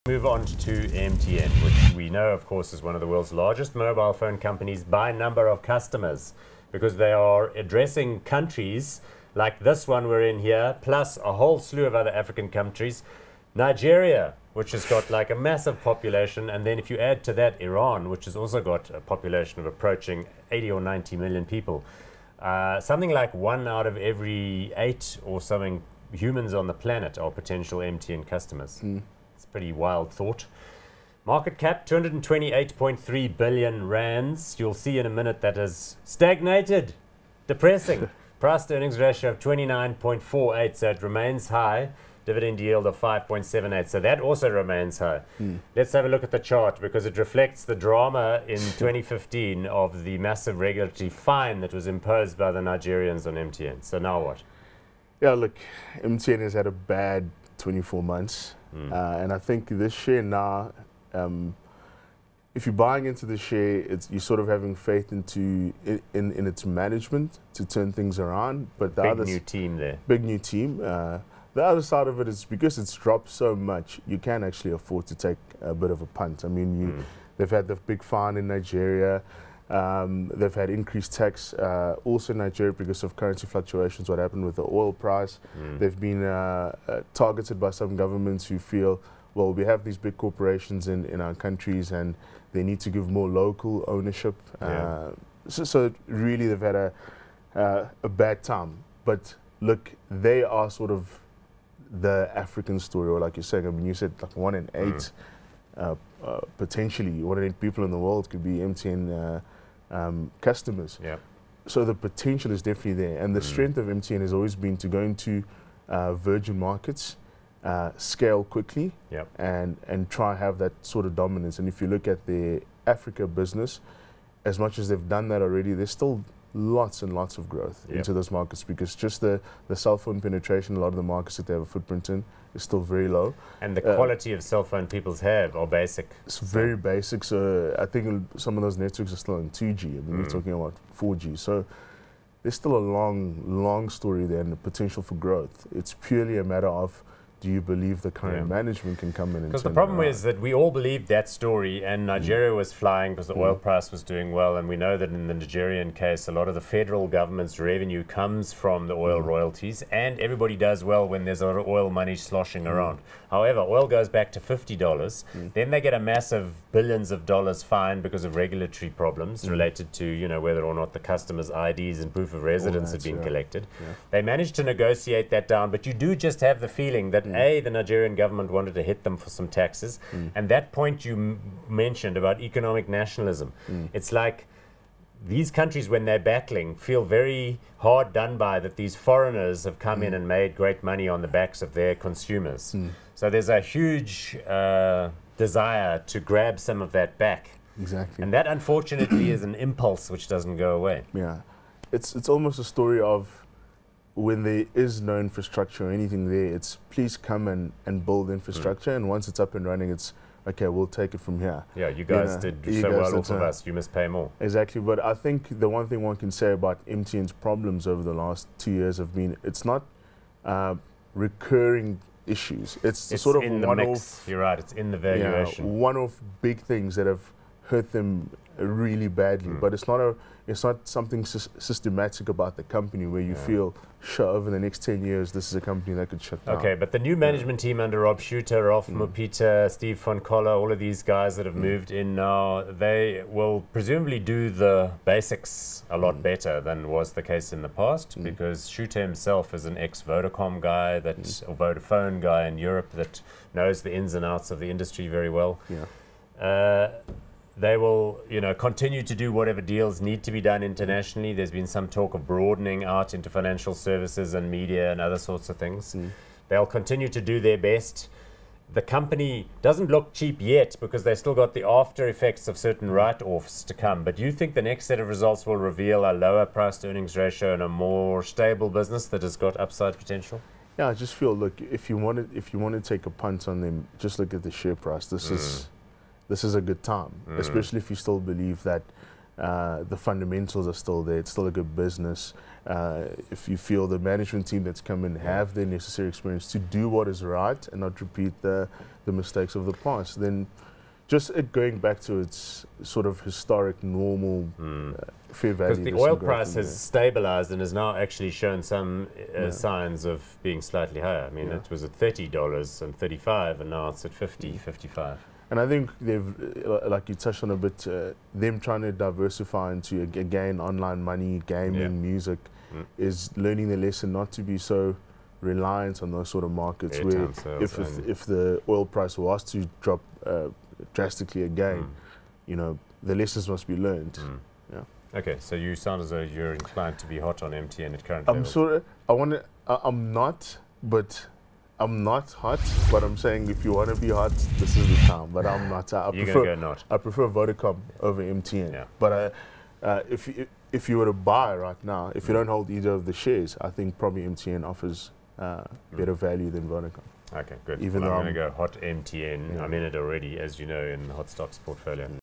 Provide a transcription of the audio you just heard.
Move on to MTN, which we know, of course, is one of the world's largest mobile phone companies by number of customers, because they are addressing countries like this one we're in here, plus a whole slew of other African countries. Nigeria, which has got like a massive population, and then if you add to that Iran, which has also got a population of approaching 80 or 90 million people. Something like 1 out of every 8 or something humans on the planet are potential MTN customers. It's a pretty wild thought. Market cap 228.3 billion rands. You'll see in a minute that has stagnated. Depressing. Price to earnings ratio of 29.48, so it remains high. Dividend yield of 5.78, so that also remains high. Let's have a look at the chart, because it reflects the drama in 2015 of the massive regulatory fine that was imposed by the Nigerians on MTN. So now what? Yeah, look, MTN has had a bad 24 months. And I think this share now, if you're buying into the share, you're sort of having faith into in its management to turn things around. But the big new team there. Big new team. The other side of it is because it's dropped so much, you can actually afford to take a bit of a punt. I mean, they've had the big fine in Nigeria. They've had increased tax also in Nigeria because of currency fluctuations, what happened with the oil price. They've been targeted by some governments who feel, well, we have these big corporations in our countries and they need to give more local ownership. So really they've had a bad time. But look, they are sort of the African story, or like you're saying, I mean, you said like 1 in 8, potentially 1 in 8 people in the world could be MTN customers. So the potential is definitely there, and the strength of MTN has always been to go into virgin markets, scale quickly, and try have that sort of dominance. And if you look at the Africa business, as much as they've done that already, there's still lots and lots of growth into those markets, because just the cell phone penetration, a lot of the markets that they have a footprint in, is still very low. And the quality of cell phone people have are basic. It's very basic. So I think some of those networks are still on 2G. I mean, we're talking about 4G. So there's still a long story there and the potential for growth. It's purely a matter of, do you believe the current management can come in? Because the problem is that we all believed that story, and Nigeria was flying because the oil price was doing well, and we know that in the Nigerian case, a lot of the federal government's revenue comes from the oil royalties, and everybody does well when there's a lot of oil money sloshing around. However, oil goes back to $50, then they get a massive billions of dollars fine because of regulatory problems related to, you know, whether or not the customer's IDs and proof of residence had been collected. They managed to negotiate that down, but you do just have the feeling that A, the Nigerian government wanted to hit them for some taxes, and that point you mentioned about economic nationalism, it's like these countries, when they're battling, feel very hard done by that these foreigners have come in and made great money on the backs of their consumers. So there's a huge desire to grab some of that back. Exactly. And that, unfortunately, is an impulse which doesn't go away. Yeah. It's almost a story of, when there is no infrastructure or anything there, it's please come and build infrastructure, and once it's up and running, it's okay, we'll take it from here. Yeah, you guys did so well off of us, you must pay more. Exactly, but I think the one thing one can say about MTN's problems over the last 2 years have been, it's not recurring issues. It's sort of in the mix. You're right, it's in the valuation. One-off big things that have hurt them really badly, but it's not something systematic about the company where you feel, sure, over the next 10 years, this is a company that could shut down. Okay, but the new management team under Rob Schuster, Rolf Mupita, Steve von Koller, all of these guys that have moved in now, they will presumably do the basics a lot better than was the case in the past, because Schuster himself is an ex-Vodacom guy, or Vodafone guy in Europe that knows the ins and outs of the industry very well. They will, you know, continue to do whatever deals need to be done internationally. There's been some talk of broadening out into financial services and media and other sorts of things. They'll continue to do their best. The company doesn't look cheap yet because they've still got the after effects of certain write-offs to come. But do you think the next set of results will reveal a lower price-to-earnings ratio and a more stable business that has got upside potential? Yeah, I just feel, look, if you want to take a punt on them, just look at the share price. This is a good time, especially if you still believe that The fundamentals are still there. It's still a good business. If you feel the management team that's come in have the necessary experience to do what is right and not repeat the mistakes of the past, then just it going back to its sort of historic, normal, fair value. Because the oil price has stabilized and has now actually shown some signs of being slightly higher. I mean, it was at $30 and 35, and now it's at 50, 55. And I think they've, like you touched on a bit, them trying to diversify into, again, online money, gaming, music, is learning the lesson not to be so reliant on those sort of markets where if the oil price was to drop drastically again, you know, the lessons must be learned. Okay, so you sound as though you're inclined to be hot on MTN at current levels. I'm not, but I'm not hot, but I'm saying if you want to be hot, this is the time. But I'm not. I prefer Vodacom over MTN. Yeah. But if you were to buy right now, if you don't hold either of the shares, I think probably MTN offers better value than Vodacom. Okay, good. Even I'm though going to go hot MTN. I'm in it already, as you know, in the hot stocks portfolio.